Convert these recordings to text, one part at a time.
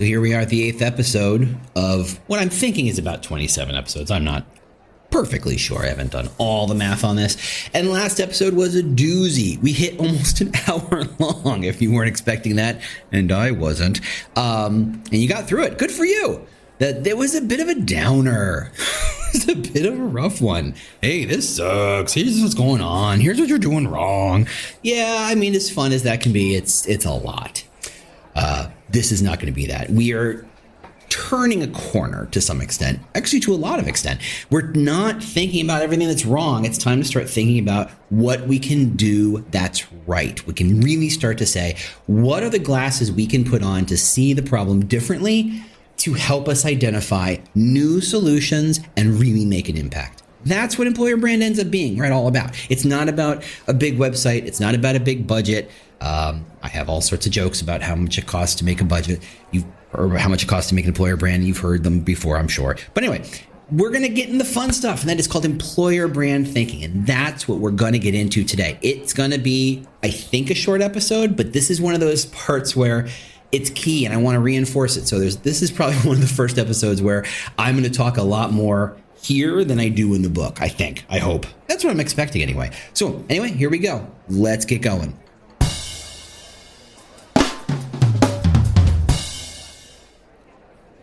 So here we are at the 8th episode of what I'm thinking is about 27 episodes. I'm not perfectly sure. I haven't done all the math on this. And last episode was a doozy. We hit almost an hour long, if you weren't expecting that, and I wasn't. And you got through it. Good for you. There was a bit of a downer. It was a bit of a rough one. Hey, this sucks. Here's what's going on. Here's what you're doing wrong. Yeah, I mean, as fun as that can be, it's a lot. This is not going to be that. We are turning a corner to some extent, actually to a lot of extent. We're not thinking about everything that's wrong. It's time to start thinking about what we can do that's right. We can really start to say, what are the glasses we can put on to see the problem differently to help us identify new solutions and really make an impact? That's what employer brand ends up being, right? All about. It's not about a big website. It's not about a big budget. I have all sorts of jokes about how much it costs to make a budget, or how much it costs to make an employer brand. You've heard them before, I'm sure. But anyway, we're going to get in the fun stuff, and that is called employer brand thinking. And that's what we're going to get into today. It's going to be, I think, a short episode, but this is one of those parts where it's key, and I want to reinforce it. So this is probably one of the first episodes where I'm going to talk a lot more here than I do in the book, I think. I hope. That's what I'm expecting anyway. So anyway, here we go. Let's get going.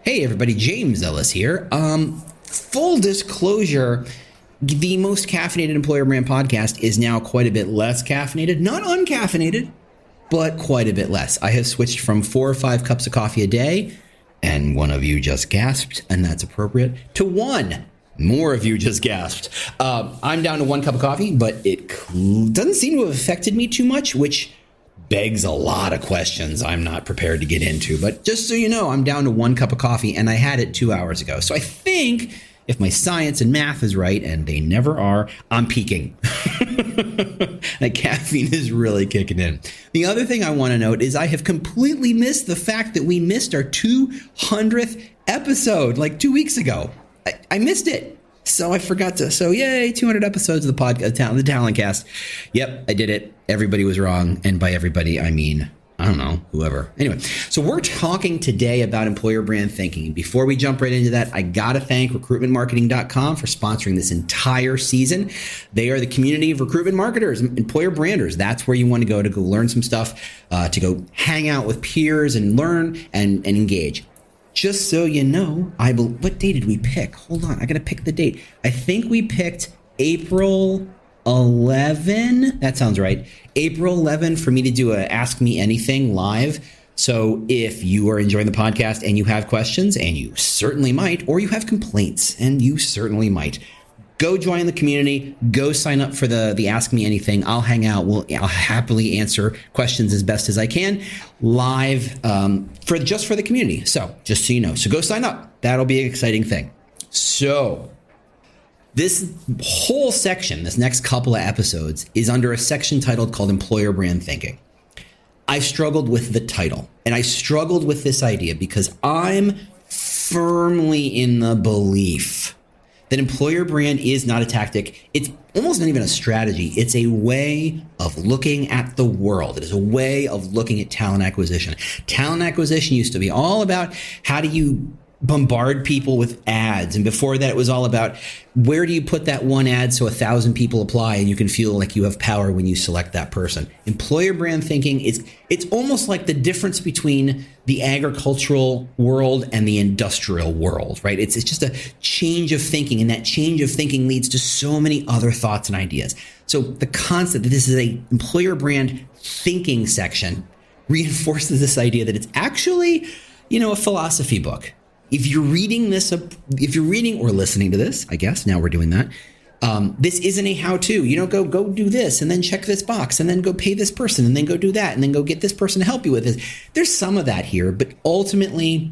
Hey everybody, James Ellis here. Full disclosure, the most caffeinated employer brand podcast is now quite a bit less caffeinated, not uncaffeinated, but quite a bit less. I have switched from 4 or 5 cups of coffee a day, and one of you just gasped, and that's appropriate, to 1. More of you just gasped. I'm down to 1 cup of coffee, but it doesn't seem to have affected me too much, which begs a lot of questions I'm not prepared to get into. But just so you know, I'm down to 1 cup of coffee, and I had it 2 hours ago. So I think if my science and math is right, and they never are, I'm peaking. That caffeine is really kicking in. The other thing I want to note is I have completely missed the fact that we missed our 200th episode like 2 weeks ago. I missed it. So I forgot to. So yay, 200 episodes of the podcast, the Talent Cast. Yep, I did it. Everybody was wrong. And by everybody, I mean, I don't know, whoever. Anyway, so we're talking today about employer brand thinking. Before we jump right into that, I got to thank recruitmentmarketing.com for sponsoring this entire season. They are the community of recruitment marketers, employer branders. That's where you want to go learn some stuff, to go hang out with peers and learn and engage. Just so you know, what day did we pick? Hold on, I got to pick the date. I think we picked April 11. That sounds right. April 11 for me to do a Ask Me Anything live. So if you are enjoying the podcast and you have questions, and you certainly might, or you have complaints, and you certainly might, go join the community. Go sign up for the Ask Me Anything. I'll hang out. I'll happily answer questions as best as I can live for the community. So just so you know. So go sign up. That'll be an exciting thing. So this whole section, this next couple of episodes, is under a section titled called Employer Brand Thinking. I struggled with the title, and I struggled with this idea because I'm firmly in the belief that employer brand is not a tactic. It's almost not even a strategy. It's a way of looking at the world. It is a way of looking at talent acquisition. Talent acquisition used to be all about how do you bombard people with ads. And before that, it was all about where do you put that one ad so 1,000 people apply and you can feel like you have power when you select that person. Employer brand thinking it's almost like the difference between the agricultural world and the industrial world, right? It's just a change of thinking, and that change of thinking leads to so many other thoughts and ideas. So the concept that this is a employer brand thinking section reinforces this idea that it's actually, a philosophy book. If you're reading or listening to this, I guess now we're doing that. This isn't a how-to. Go do this and then check this box and then go pay this person and then go do that and then go get this person to help you with this. There's some of that here, but ultimately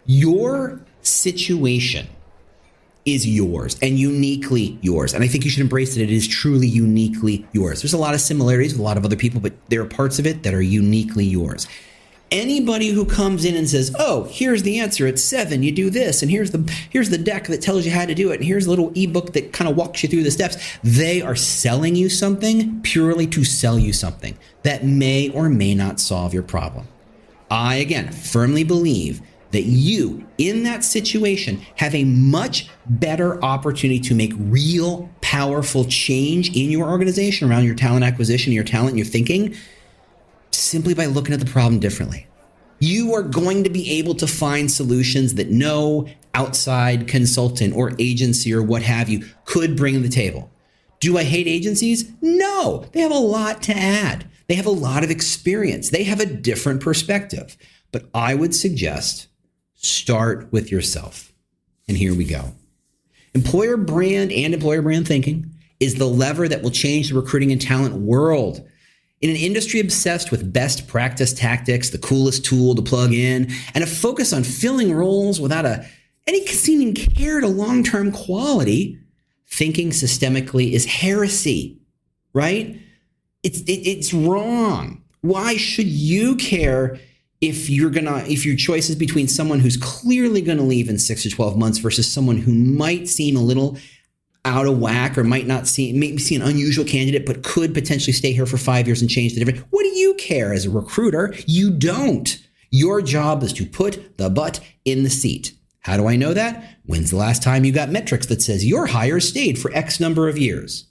your situation is yours and uniquely yours. And I think you should embrace that it is truly uniquely yours. There's a lot of similarities with a lot of other people, but there are parts of it that are uniquely yours. Anybody who comes in and says, oh, here's the answer, it's 7, you do this, and here's the deck that tells you how to do it, and here's a little ebook that kind of walks you through the steps, they are selling you something purely to sell you something that may or may not solve your problem. I, again, firmly believe that you, in that situation, have a much better opportunity to make real, powerful change in your organization around your talent acquisition, your talent, your thinking, simply by looking at the problem differently. You are going to be able to find solutions that no outside consultant or agency or what have you could bring to the table. Do I hate agencies? No, they have a lot to add. They have a lot of experience. They have a different perspective. But I would suggest start with yourself. And here we go. Employer brand and employer brand thinking is the lever that will change the recruiting and talent world. In an industry obsessed with best practice tactics, the coolest tool to plug in, and a focus on filling roles without any seeming care to long-term quality, thinking systemically is heresy, right? It's wrong. Why should you care if your choice is between someone who's clearly going to leave in 6 to 12 months versus someone who might seem a little out of whack or might see an unusual candidate, but could potentially stay here for 5 years and change the difference? What do you care as a recruiter? You don't. Your job is to put the butt in the seat. How do I know that? When's the last time you got metrics that says your hire stayed for X number of years?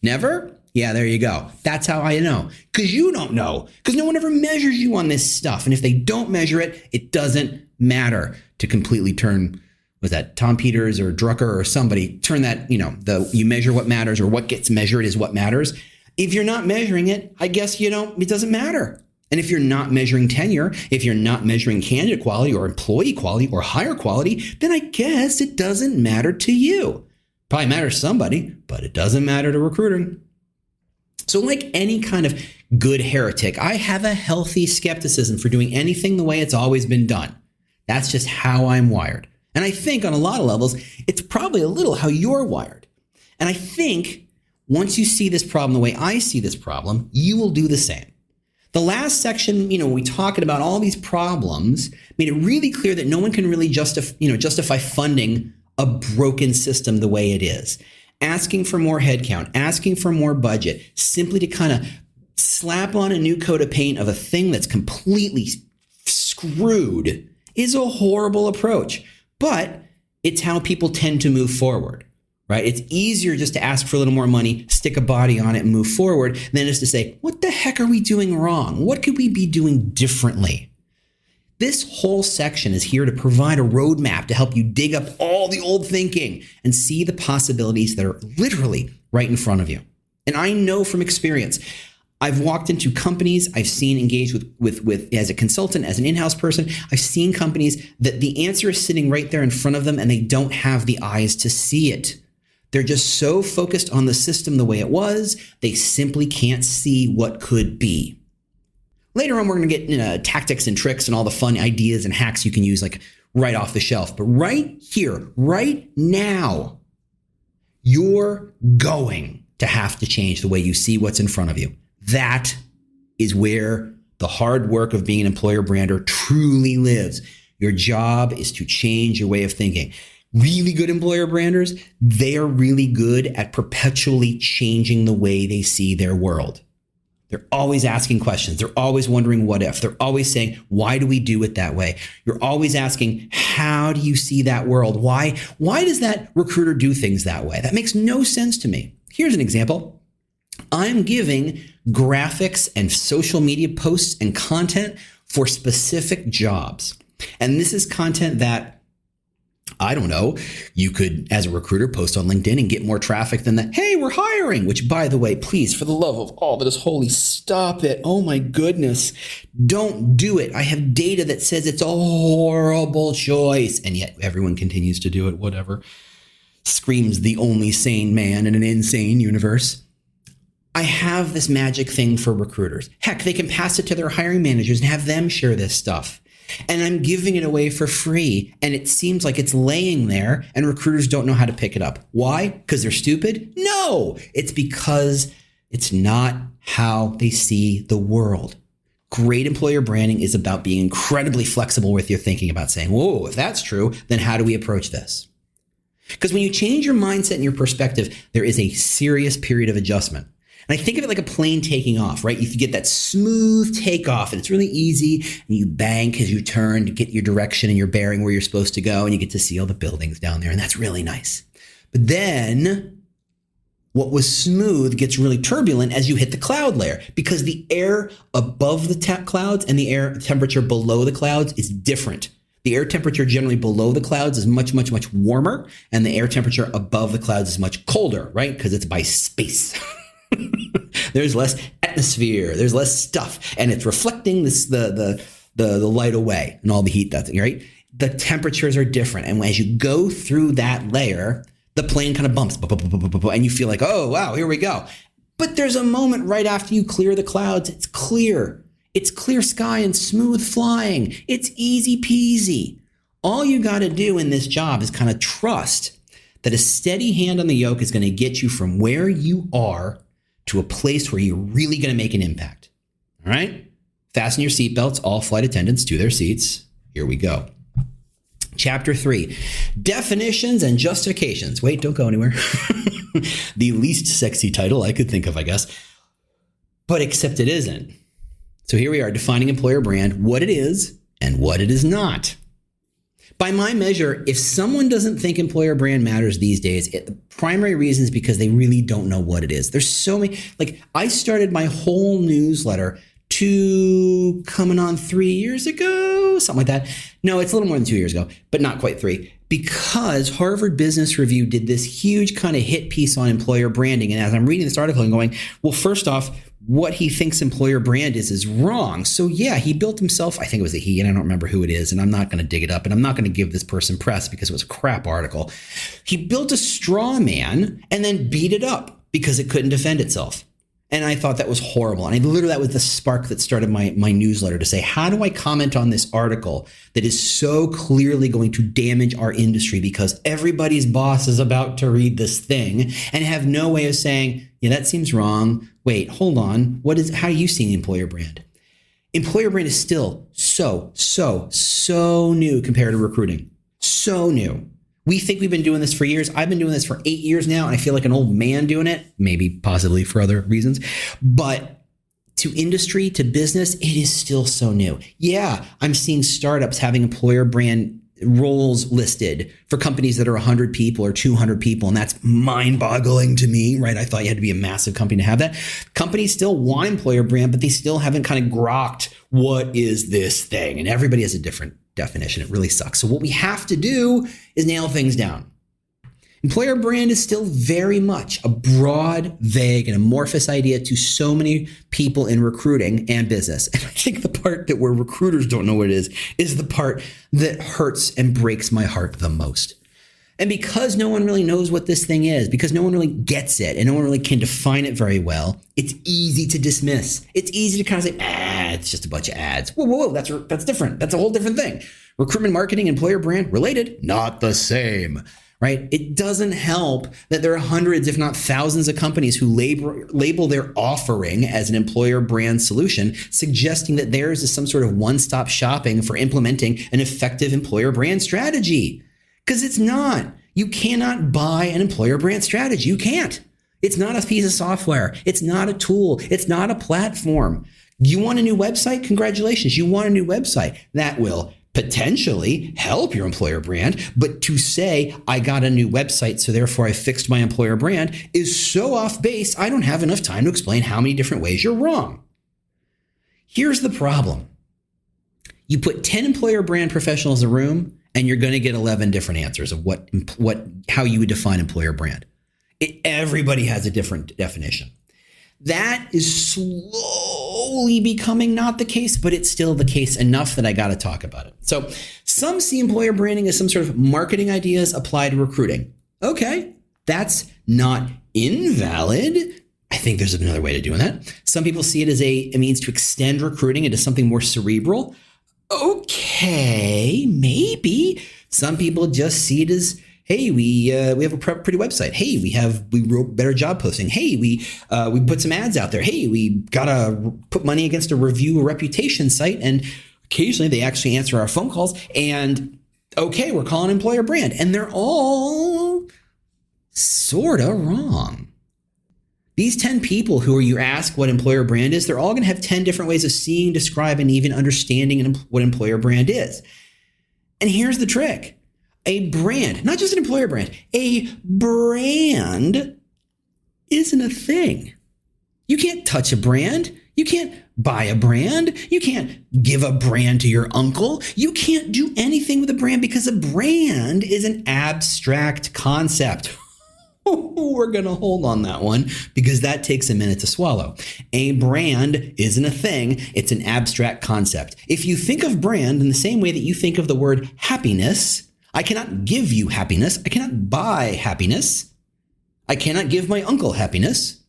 Never? Yeah, there you go. That's how I know. Because you don't know. Because no one ever measures you on this stuff. And if they don't measure it, it doesn't matter. To completely turn, was that Tom Peters or Drucker or somebody, turn that, you measure what matters, or what gets measured is what matters. If you're not measuring it, I guess it doesn't matter. And if you're not measuring tenure, if you're not measuring candidate quality or employee quality or hire quality, then I guess it doesn't matter to you. Probably matters to somebody, but it doesn't matter to recruiting. So like any kind of good heretic, I have a healthy skepticism for doing anything the way it's always been done. That's just how I'm wired. And I think on a lot of levels, it's probably a little how you're wired. And I think once you see this problem the way I see this problem, you will do the same. The last section, we talking about all these problems, made it really clear that no one can really justify funding a broken system the way it is. Asking for more headcount, asking for more budget, simply to kind of slap on a new coat of paint of a thing that's completely screwed is a horrible approach. But it's how people tend to move forward, right? It's easier just to ask for a little more money, stick a body on it and move forward than just to say, what the heck are we doing wrong? What could we be doing differently? This whole section is here to provide a roadmap to help you dig up all the old thinking and see the possibilities that are literally right in front of you. And I know from experience, I've walked into companies, I've seen engaged with as a consultant, as an in-house person, I've seen companies that the answer is sitting right there in front of them and they don't have the eyes to see it. They're just so focused on the system the way it was, they simply can't see what could be. Later on, we're going to get into tactics and tricks and all the fun ideas and hacks you can use like right off the shelf. But right here, right now, you're going to have to change the way you see what's in front of you. That is where the hard work of being an employer brander truly lives. Your job is to change your way of thinking. Really good employer branders, they are really good at perpetually changing the way they see their world. They're always asking questions. They're always wondering what if. They're always saying, why do we do it that way? You're always asking, how do you see that world? Why does that recruiter do things that way? That makes no sense to me. Here's an example. I'm giving graphics and social media posts and content for specific jobs. And this is content that, I don't know, you could, as a recruiter, post on LinkedIn and get more traffic than the, hey, we're hiring, which, by the way, please, for the love of all that is holy, stop it. Oh my goodness. Don't do it. I have data that says it's a horrible choice. And yet everyone continues to do it, whatever. Screams the only sane man in an insane universe. I have this magic thing for recruiters. Heck, they can pass it to their hiring managers and have them share this stuff. And I'm giving it away for free. And it seems like it's laying there and recruiters don't know how to pick it up. Why? Because they're stupid? No, it's because it's not how they see the world. Great employer branding is about being incredibly flexible with your thinking about saying, whoa, if that's true, then how do we approach this? Because when you change your mindset and your perspective, there is a serious period of adjustment. And I think of it like a plane taking off, right? You get that smooth takeoff and it's really easy. And you bank as you turn to get your direction and your bearing where you're supposed to go. And you get to see all the buildings down there. And that's really nice. But then what was smooth gets really turbulent as you hit the cloud layer, because the air above the clouds and the air temperature below the clouds is different. The air temperature generally below the clouds is much, much, much warmer, and the air temperature above the clouds is much colder, right? Because it's by space. There's less atmosphere, there's less stuff, and it's reflecting the light away and all the heat that's, right? The temperatures are different, and as you go through that layer, the plane kind of bumps, and you feel like, oh, wow, here we go. But there's a moment right after you clear the clouds. It's clear. It's clear sky and smooth flying. It's easy peasy. All you got to do in this job is kind of trust that a steady hand on the yoke is going to get you from where you are to a place where you're really going to make an impact. All right? Fasten your seatbelts. All flight attendants to their seats. Here we go. Chapter 3, definitions and justifications. Wait, don't go anywhere. The least sexy title I could think of, I guess. But except it isn't. So here we are, defining employer brand, what it is and what it is not. By my measure, if someone doesn't think employer brand matters these days, the primary reason is because they really don't know what it is. There's so many, like I started my whole newsletter coming on 3 years ago, something like that. No, it's a little more than 2 years ago, but not quite 3, because Harvard Business Review did this huge kind of hit piece on employer branding. And as I'm reading this article, I'm going, well, first off, what he thinks employer brand is wrong. So yeah, he built himself, I think it was a he, and I don't remember who it is, and I'm not going to dig it up, and I'm not going to give this person press because it was a crap article. He built a straw man and then beat it up because it couldn't defend itself. And I thought that was horrible. And that was the spark that started my newsletter to say, how do I comment on this article that is so clearly going to damage our industry because everybody's boss is about to read this thing and have no way of saying, yeah, that seems wrong. Wait, hold on. How are you seeing employer brand? Employer brand is still so new compared to recruiting. So new. We think we've been doing this for years. I've been doing this for 8 years now, and I feel like an old man doing it, maybe possibly for other reasons. But to industry, to business, it is still so new. Yeah, I'm seeing startups having employer brand roles listed for companies that are 100 people or 200 people, and that's mind-boggling to me, right? I thought you had to be a massive company to have that. Companies still want employer brand, but they still haven't kind of grokked what is this thing, and everybody has a different definition. It really sucks. So what we have to do is nail things down. Employer brand is still very much a broad, vague, and amorphous idea to so many people in recruiting and business. And I think the part that where recruiters don't know what it is the part that hurts and breaks my heart the most. And because no one really knows what this thing is, because no one really gets it, and no one really can define it very well, it's easy to dismiss. It's easy to kind of say, it's just a bunch of ads. Whoa, that's different. That's a whole different thing. Recruitment marketing, employer brand, related, not the same, right? It doesn't help that there are hundreds, if not thousands of companies who label their offering as an employer brand solution, suggesting that theirs is some sort of one-stop shopping for implementing an effective employer brand strategy. Because it's not. You cannot buy an employer brand strategy. You can't. It's not a piece of software. It's not a tool. It's not a platform. You want a new website? Congratulations. You want a new website. That will potentially help your employer brand. But to say, I got a new website, so therefore I fixed my employer brand, is so off base, I don't have enough time to explain how many different ways you're wrong. Here's the problem. You put 10 employer brand professionals in a room, and you're going to get 11 different answers of how you would define employer brand. Everybody has a different definition. That is slowly becoming not the case, but it's still the case enough that I got to talk about it. So some see employer branding as some sort of marketing ideas applied to recruiting. Okay, that's not invalid. I think there's another way to doing that. Some people see it as a means to extend recruiting into something more cerebral. Okay, maybe. Some people just see it as, hey, we have a pretty website. Hey, we wrote better job posting. Hey, we put some ads out there. Hey, we gotta put money against a reputation site, and occasionally they actually answer our phone calls. And okay, we're calling employer brand, and they're all sorta wrong. These 10 people who you ask what employer brand is, they're all going to have 10 different ways of seeing, describing, even understanding what employer brand is. And here's the trick. A brand, not just an employer brand, a brand isn't a thing. You can't touch a brand. You can't buy a brand. You can't give a brand to your uncle. You can't do anything with a brand because a brand is an abstract concept. We're going to hold on that one because that takes a minute to swallow. A brand isn't a thing. It's an abstract concept. If you think of brand in the same way that you think of the word happiness, I cannot give you happiness. I cannot buy happiness. I cannot give my uncle happiness.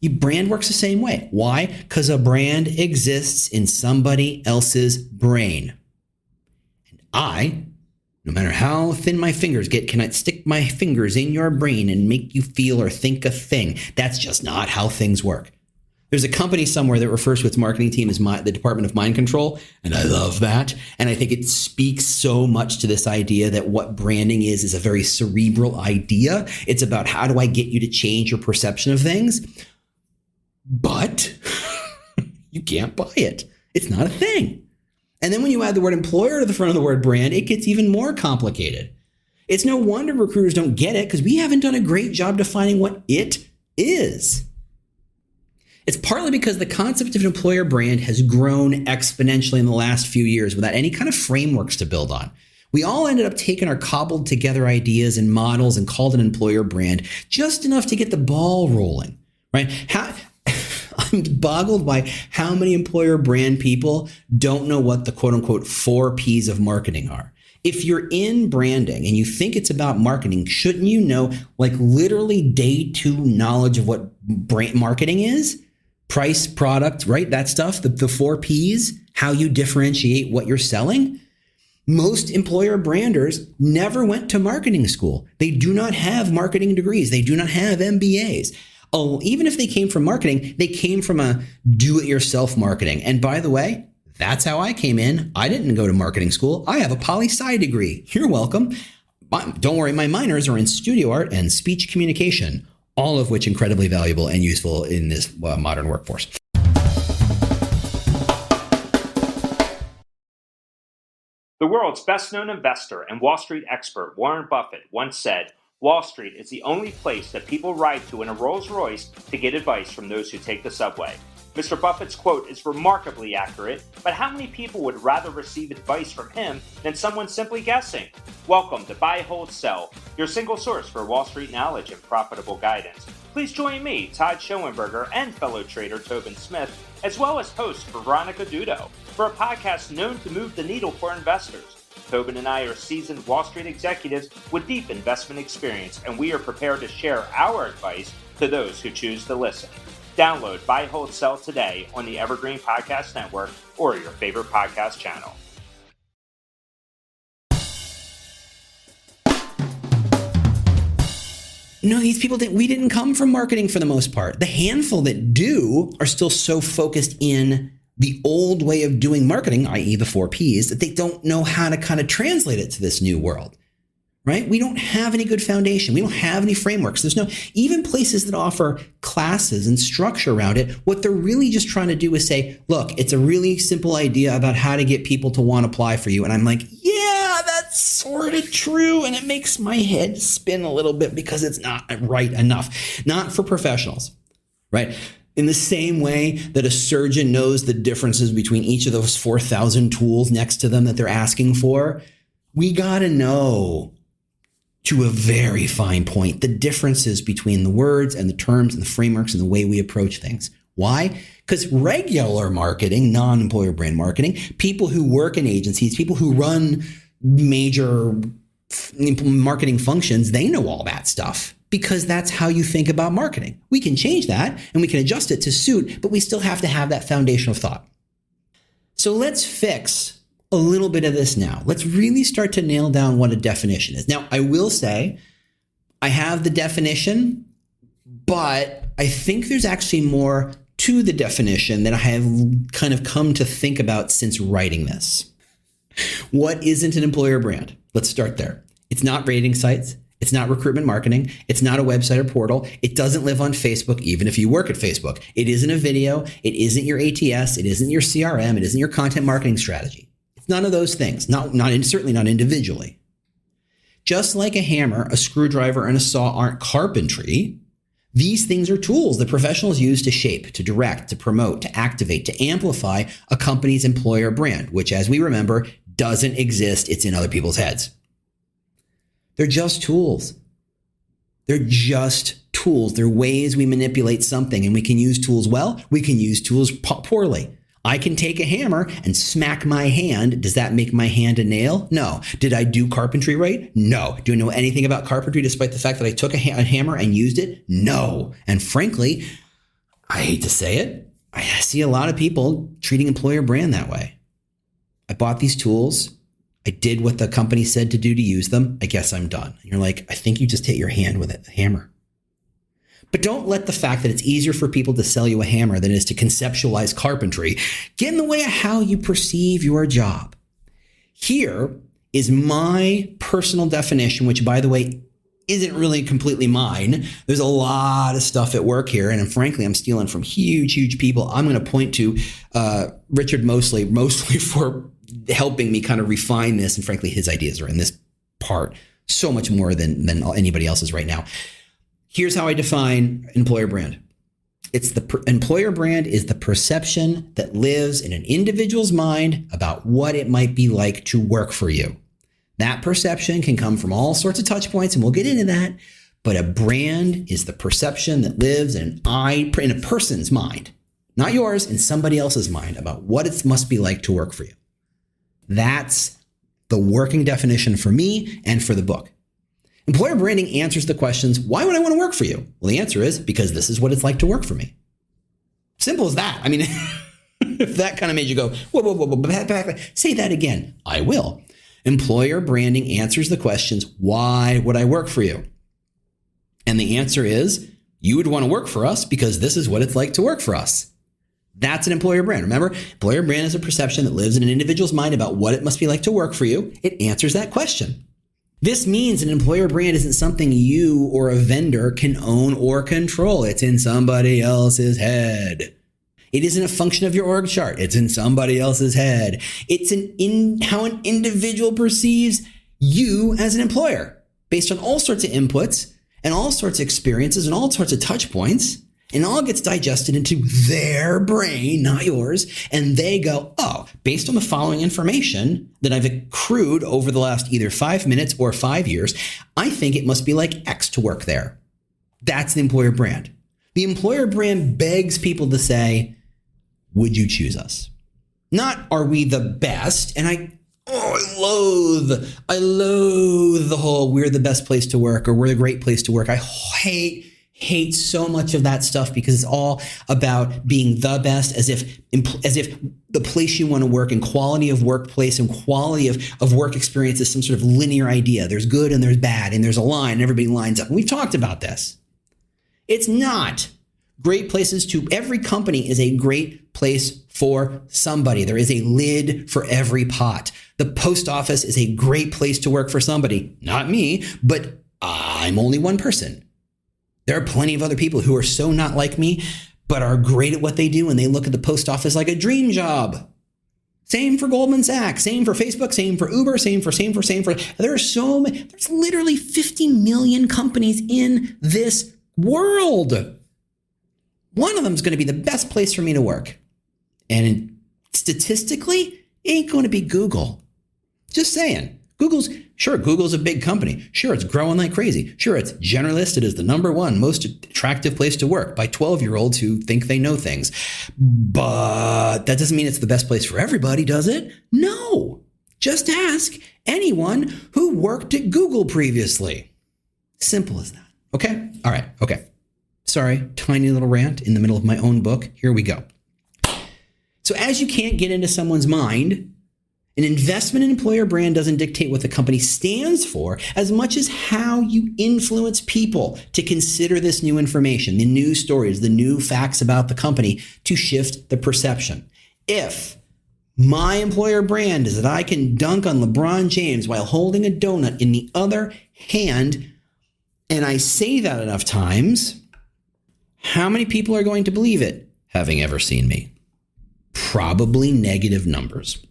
Your brand works the same way. Why? Because a brand exists in somebody else's brain. And I, no matter how thin my fingers get, cannot stick my fingers in your brain and make you feel or think a thing. That's just not how things work. There's a company somewhere that refers to its marketing team as the Department of Mind Control, and I love that. And I think it speaks so much to this idea that what branding is a very cerebral idea. It's about how do I get you to change your perception of things, but you can't buy it. It's not a thing. And then when you add the word employer to the front of the word brand, it gets even more complicated. It's no wonder recruiters don't get it because we haven't done a great job defining what it is. It's partly because the concept of an employer brand has grown exponentially in the last few years without any kind of frameworks to build on. We all ended up taking our cobbled together ideas and models and called an employer brand just enough to get the ball rolling, right? I'm boggled by how many employer brand people don't know what the quote unquote 4 Ps of marketing are. If you're in branding and you think it's about marketing, shouldn't you know like literally day 2 knowledge of what brand marketing is? Price, product, right? That stuff, the 4 Ps, how you differentiate what you're selling. Most employer branders never went to marketing school. They do not have marketing degrees. They do not have MBAs. Oh, even if they came from marketing, they came from a do-it-yourself marketing. And by the way, that's how I came in. I didn't go to marketing school. I have a poli-sci degree. You're welcome. Don't worry, my minors are in studio art and speech communication, all of which incredibly valuable and useful in this modern workforce. The world's best-known investor and Wall Street expert Warren Buffett once said, "Wall Street is the only place that people ride to in a Rolls-Royce to get advice from those who take the subway." Mr. Buffett's quote is remarkably accurate, but how many people would rather receive advice from him than someone simply guessing? Welcome to Buy, Hold, Sell, your single source for Wall Street knowledge and profitable guidance. Please join me, Todd Schoenberger, and fellow trader Tobin Smith, as well as host Veronica Dudo, for a podcast known to move the needle for investors. Tobin and I are seasoned Wall Street executives with deep investment experience, and we are prepared to share our advice to those who choose to listen. Download Buy, Hold, Sell today on the Evergreen Podcast Network or your favorite podcast channel. No, these people we didn't come from marketing for the most part. The handful that do are still so focused in the old way of doing marketing, i.e. the 4 Ps, that they don't know how to kind of translate it to this new world, right? We don't have any good foundation. We don't have any frameworks. There's no, even places that offer classes and structure around it, what they're really just trying to do is say, look, it's a really simple idea about how to get people to want to apply for you. And I'm like, yeah, that's sort of true. And it makes my head spin a little bit because it's not right enough. Not for professionals, right? In the same way that a surgeon knows the differences between each of those 4,000 tools next to them that they're asking for, we got to know to a very fine point the differences between the words and the terms and the frameworks and the way we approach things. Why? Because regular marketing, non-employer brand marketing, people who work in agencies, people who run major marketing functions, they know all that stuff because that's how you think about marketing. We can change that and we can adjust it to suit, but we still have to have that foundational thought. So let's fix a little bit of this now. Let's really start to nail down what a definition is. Now, I will say I have the definition, but I think there's actually more to the definition that I have kind of come to think about since writing this. What isn't an employer brand? Let's start there. It's not rating sites. It's not recruitment marketing. It's not a website or portal. It doesn't live on Facebook, even if you work at Facebook. It isn't a video. It isn't your ATS. It isn't your CRM. It isn't your content marketing strategy. It's none of those things. Certainly not individually. Just like a hammer, a screwdriver, and a saw aren't carpentry, these things are tools that professionals use to shape, to direct, to promote, to activate, to amplify a company's employer brand, which, as we remember, doesn't exist. It's in other people's heads. They're just tools. They're just tools. They're ways we manipulate something, and we can use tools well. We can use tools poorly. I can take a hammer and smack my hand. Does that make my hand a nail? No. Did I do carpentry right? No. Do I know anything about carpentry despite the fact that I took a hammer and used it? No. And frankly, I hate to say it, I see a lot of people treating employer brand that way. I bought these tools. I did what the company said to do to use them. I guess I'm done. And you're like, I think you just hit your hand with a hammer. But don't let the fact that it's easier for people to sell you a hammer than it is to conceptualize carpentry get in the way of how you perceive your job. Here is my personal definition, which, by the way, isn't really completely mine. There's a lot of stuff at work here. And frankly, I'm stealing from huge people. I'm going to point to Richard mostly for helping me kind of refine this. And frankly, his ideas are in this part so much more than anybody else's right now. Here's how I define employer brand. Employer brand is the perception that lives in an individual's mind about what it might be like to work for you. That perception can come from all sorts of touch points, and we'll get into that. But a brand is the perception that lives in a person's mind, not yours, in somebody else's mind about what it must be like to work for you. That's the working definition for me and for the book. Employer branding answers the questions, why would I want to work for you? Well, the answer is because this is what it's like to work for me. Simple as that. I mean, if that kind of made you go, whoa, say that again. I will. Employer branding answers the questions, why would I work for you? And the answer is, you would want to work for us because this is what it's like to work for us. That's an employer brand. Remember, employer brand is a perception that lives in an individual's mind about what it must be like to work for you. It answers that question. This means an employer brand isn't something you or a vendor can own or control. It's in somebody else's head. It isn't a function of your org chart. It's in somebody else's head. It's how an individual perceives you as an employer based on all sorts of inputs and all sorts of experiences and all sorts of touch points. And it all gets digested into their brain, not yours. And they go, oh, based on the following information that I've accrued over the last either 5 minutes or 5 years, I think it must be like X to work there. That's the employer brand. The employer brand begs people to say, would you choose us? Not are we the best? And I loathe the whole we're the best place to work or we're the great place to work. I hate so much of that stuff because it's all about being the best, as if the place you want to work and quality of workplace and quality of work experience is some sort of linear idea. There's good and there's bad and there's a line and everybody lines up. And we've talked about this. It's not. Every company is a great place for somebody. There is a lid for every pot. The post office is a great place to work for somebody. Not me, but I'm only one person. There are plenty of other people who are so not like me, but are great at what they do, and they look at the post office like a dream job. Same for Goldman Sachs, same for Facebook, same for Uber, same for. There's literally 50 million companies in this world. One of them is going to be the best place for me to work. And statistically, it ain't going to be Google. Just saying. Google's a big company. Sure, it's growing like crazy. Sure, it's generally listed as the number one most attractive place to work by 12-year-olds who think they know things. But that doesn't mean it's the best place for everybody, does it? No. Just ask anyone who worked at Google previously. Simple as that. Okay? All right. Okay. Sorry, tiny little rant in the middle of my own book. Here we go. So as you can't get into someone's mind, an investment in employer brand doesn't dictate what the company stands for as much as how you influence people to consider this new information, the new stories, the new facts about the company to shift the perception. If my employer brand is that I can dunk on LeBron James while holding a donut in the other hand, and I say that enough times, how many people are going to believe it, having ever seen me? Probably negative numbers.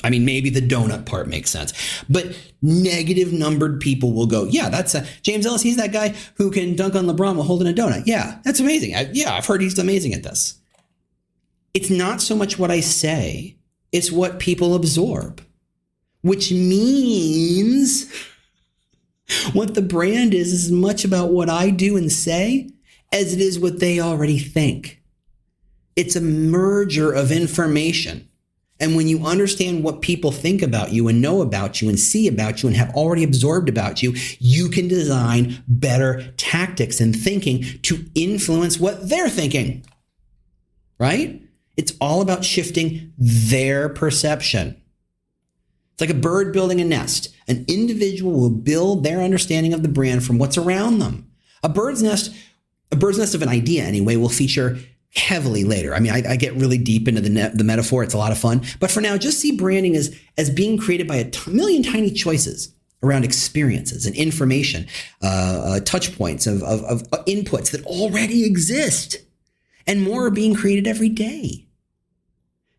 I mean, maybe the donut part makes sense, but negative numbered people will go, yeah, that's James Ellis. He's that guy who can dunk on LeBron while holding a donut. Yeah, that's amazing. I've heard he's amazing at this. It's not so much what I say, it's what people absorb, which means what the brand is as much about what I do and say as it is what they already think. It's a merger of information. And when you understand what people think about you and know about you and see about you and have already absorbed about you, you can design better tactics and thinking to influence what they're thinking, right? It's all about shifting their perception. It's like a bird building a nest. An individual will build their understanding of the brand from what's around them. A bird's nest of an idea anyway will feature heavily later. I mean, I get really deep into the metaphor. It's a lot of fun. But for now, just see branding as being created by a million tiny choices around experiences and information, touch points of inputs that already exist. And more are being created every day.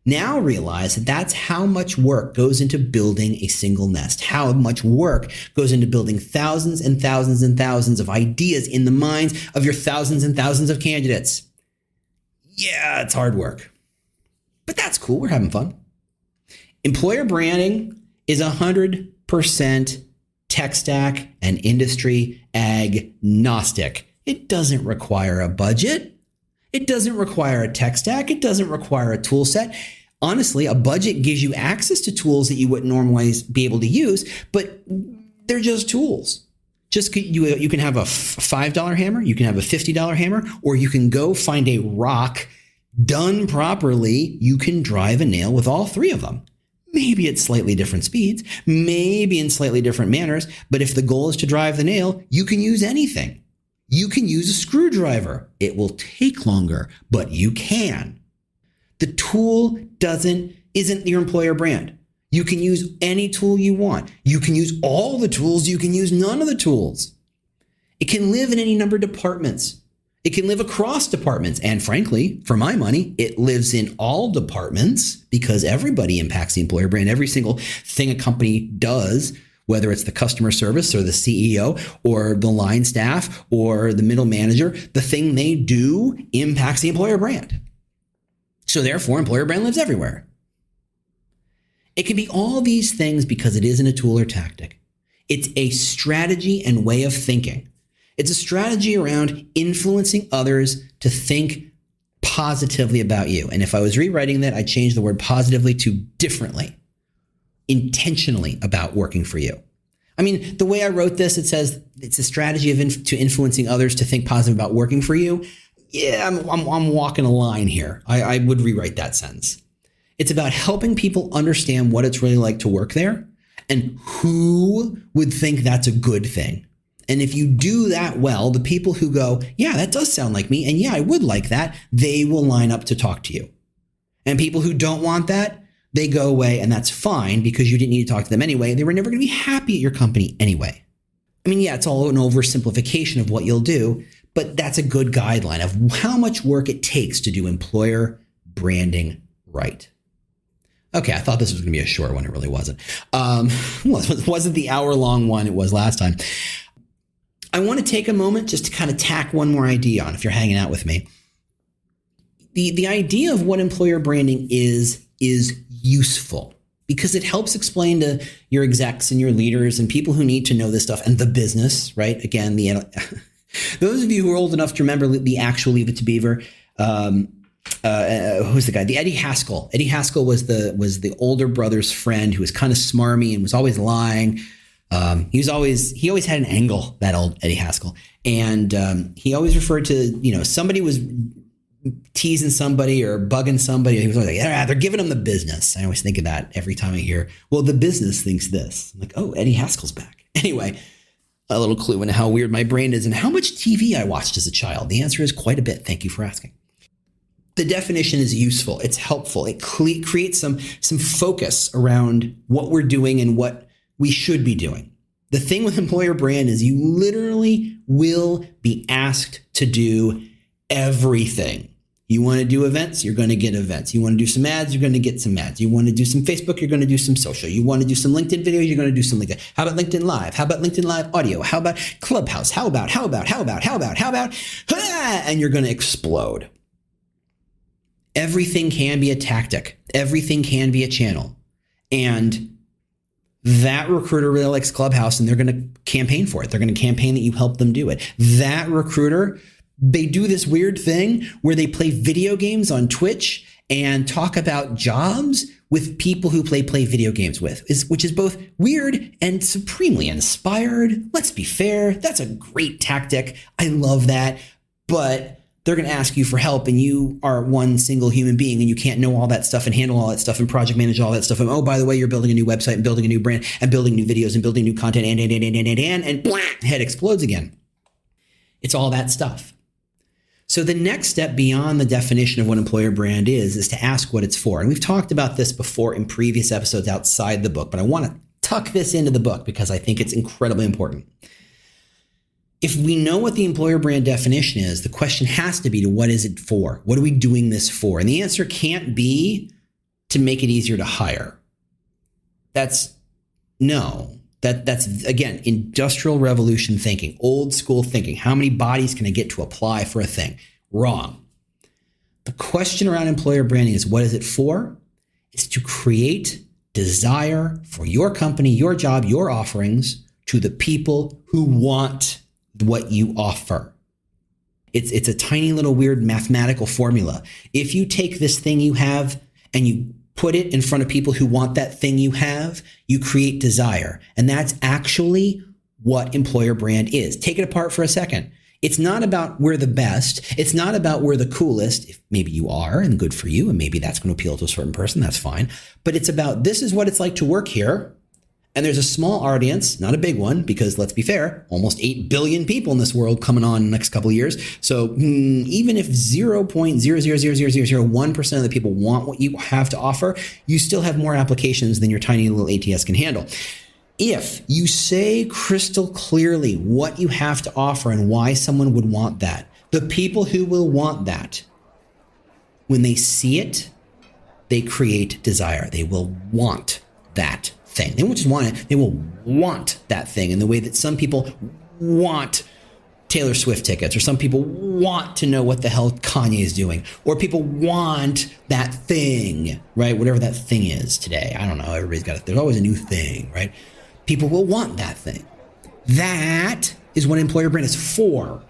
Now realize that that's how much work goes into building a single nest, how much work goes into building thousands and thousands and thousands of ideas in the minds of your thousands and thousands of candidates. Yeah, it's hard work, but that's cool. We're having fun. Employer branding is 100% tech stack and industry agnostic. It doesn't require a budget. It doesn't require a tech stack. It doesn't require a tool set. Honestly, a budget gives you access to tools that you wouldn't normally be able to use, but they're just tools. Just you can have a $5 hammer, you can have a $50 hammer, or you can go find a rock. Done properly, you can drive a nail with all three of them. Maybe at slightly different speeds, maybe in slightly different manners, but if the goal is to drive the nail, you can use anything. You can use a screwdriver. It will take longer, but you can. The tool isn't your employer brand. You can use any tool you want. You can use all the tools. You can use none of the tools. It can live in any number of departments. It can live across departments. And frankly, for my money, it lives in all departments because everybody impacts the employer brand. Every single thing a company does, whether it's the customer service or the CEO or the line staff or the middle manager, the thing they do impacts the employer brand. So therefore, employer brand lives everywhere. It can be all these things because it isn't a tool or tactic. It's a strategy and way of thinking. It's a strategy around influencing others to think positively about you. And if I was rewriting that, I'd change the word positively to differently, intentionally about working for you. I mean, the way I wrote this, it says it's a strategy to influencing others to think positive about working for you. Yeah, I'm walking a line here. I would rewrite that sentence. It's about helping people understand what it's really like to work there and who would think that's a good thing. And if you do that well, the people who go, yeah, that does sound like me, and yeah, I would like that, they will line up to talk to you. And people who don't want that, they go away, and that's fine because you didn't need to talk to them anyway. They were never going to be happy at your company anyway. I mean, yeah, it's all an oversimplification of what you'll do, but that's a good guideline of how much work it takes to do employer branding right. Okay, I thought this was going to be a short one. It really wasn't. It wasn't the hour-long one it was last time. I want to take a moment just to kind of tack one more idea on if you're hanging out with me. The idea of what employer branding is useful because it helps explain to your execs and your leaders and people who need to know this stuff and the business, right? Again, those of you who are old enough to remember the actual Leave It to Beaver, who's the guy? The Eddie Haskell. Eddie Haskell was the older brother's friend who was kind of smarmy and was always lying. He always had an angle, that old Eddie Haskell. And he always referred to, somebody was teasing somebody or bugging somebody. He was always like, yeah, they're giving them the business. I always think of that every time I hear, well, the business thinks this. I'm like, oh, Eddie Haskell's back. Anyway, a little clue into how weird my brain is and how much TV I watched as a child. The answer is quite a bit. Thank you for asking. The definition is useful. It's helpful. It creates some focus around what we're doing and what we should be doing. The thing with employer brand is you literally will be asked to do everything. You want to do events, you're going to get events. You want to do some ads, you're going to get some ads. You want to do some Facebook, you're going to do some social. You want to do some LinkedIn videos, you're going to do some LinkedIn. How about LinkedIn Live? How about LinkedIn Live audio? How about Clubhouse? How about? And you're going to explode. Everything can be a tactic. Everything can be a channel. And that recruiter really likes Clubhouse and they're going to campaign for it. They're going to campaign that you help them do it. That recruiter, they do this weird thing where they play video games on Twitch and talk about jobs with people who play video games which is both weird and supremely inspired. Let's be fair. That's a great tactic. I love that. But they're going to ask you for help and you are one single human being and you can't know all that stuff and handle all that stuff and project manage all that stuff. And oh, by the way, you're building a new website and building a new brand and building new videos and building new content and blah, head explodes again. It's all that stuff. So the next step beyond the definition of what employer brand is to ask what it's for. And we've talked about this before in previous episodes outside the book, but I want to tuck this into the book because I think it's incredibly important. If we know what the employer brand definition is, the question has to be to what is it for? What are we doing this for? And the answer can't be to make it easier to hire. That's no. That's again, industrial revolution thinking, old school thinking. How many bodies can I get to apply for a thing? Wrong. The question around employer branding is what is it for? It's to create desire for your company, your job, your offerings to the people who want what you offer. It's a tiny little weird mathematical formula. If you take this thing you have and you put it in front of people who want that thing you have, you create desire. And that's actually what employer brand is. Take it apart for a second. It's not about we're the best. It's not about we're the coolest. If maybe you are and good for you, and maybe that's going to appeal to a certain person, that's fine. But it's about this is what it's like to work here. And there's a small audience, not a big one, because let's be fair, almost 8 billion people in this world coming on in the next couple of years. So even if 0.0000001% of the people want what you have to offer, you still have more applications than your tiny little ATS can handle. If you say crystal clearly what you have to offer and why someone would want that, the people who will want that, when they see it, they create desire. They will want that thing. They won't just want it. They will want that thing in the way that some people want Taylor Swift tickets, or some people want to know what the hell Kanye is doing, or people want that thing, right? Whatever that thing is today. I don't know. Everybody's got it. There's always a new thing, right? People will want that thing. That is what employer brand is for.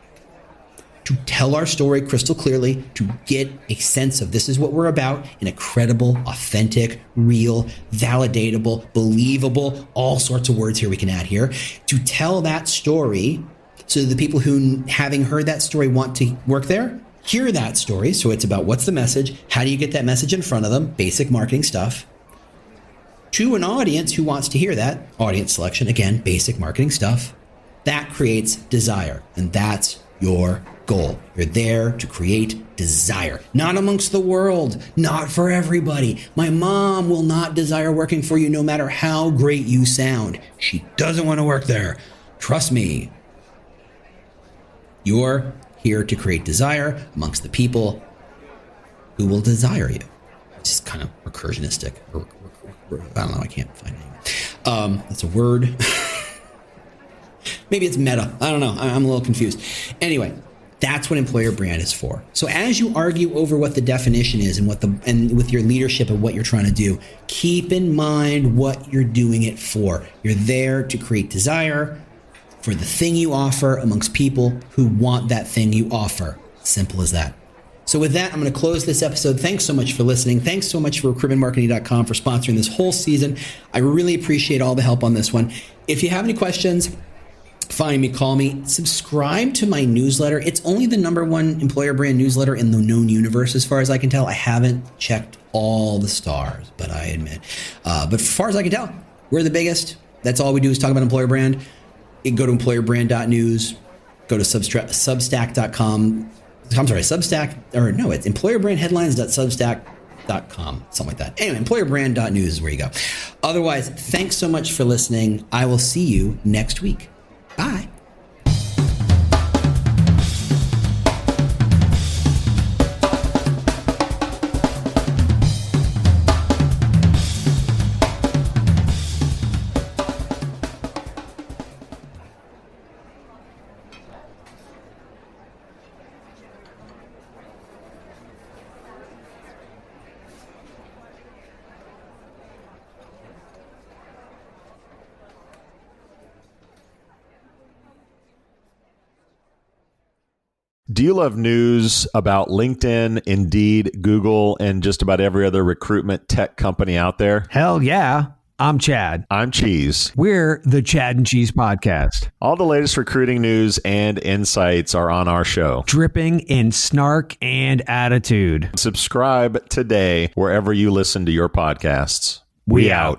To tell our story crystal clearly, to get a sense of this is what we're about in a credible, authentic, real, validatable, believable, all sorts of words here we can add here, to tell that story so the people who, having heard that story, want to work there, hear that story. So it's about what's the message, how do you get that message in front of them, basic marketing stuff, to an audience who wants to hear that, audience selection, again, basic marketing stuff. That creates desire, and that's your goal. You're there to create desire, not amongst the world, not for everybody. My mom will not desire working for you no matter how great you sound. She doesn't want to work there. Trust me. You're here to create desire amongst the people who will desire you. It's just kind of recursionistic. I don't know. I can't find it. That's a word. Maybe it's meta. I don't know. I'm a little confused. Anyway, that's what employer brand is for. So as you argue over what the definition is and with your leadership and what you're trying to do, keep in mind what you're doing it for. You're there to create desire for the thing you offer amongst people who want that thing you offer. Simple as that. So with that, I'm going to close this episode. Thanks so much for listening. Thanks so much for recruitmentmarketing.com for sponsoring this whole season. I really appreciate all the help on this one. If you have any questions, find me, call me, subscribe to my newsletter. It's only the #1 employer brand newsletter in the known universe, as far as I can tell. I haven't checked all the stars, but I admit. But as far as I can tell, we're the biggest. That's all we do is talk about employer brand. You can go to employerbrand.news, go to substack.com. I'm sorry, Substack, or no, it's employerbrandheadlines.substack. .com, something like that. Anyway, employerbrand.news is where you go. Otherwise, thanks so much for listening. I will see you next week. Bye. Do you love news about LinkedIn, Indeed, Google, and just about every other recruitment tech company out there? Hell yeah. I'm Chad. I'm Cheese. We're the Chad and Cheese Podcast. All the latest recruiting news and insights are on our show. Dripping in snark and attitude. Subscribe today wherever you listen to your podcasts. We out.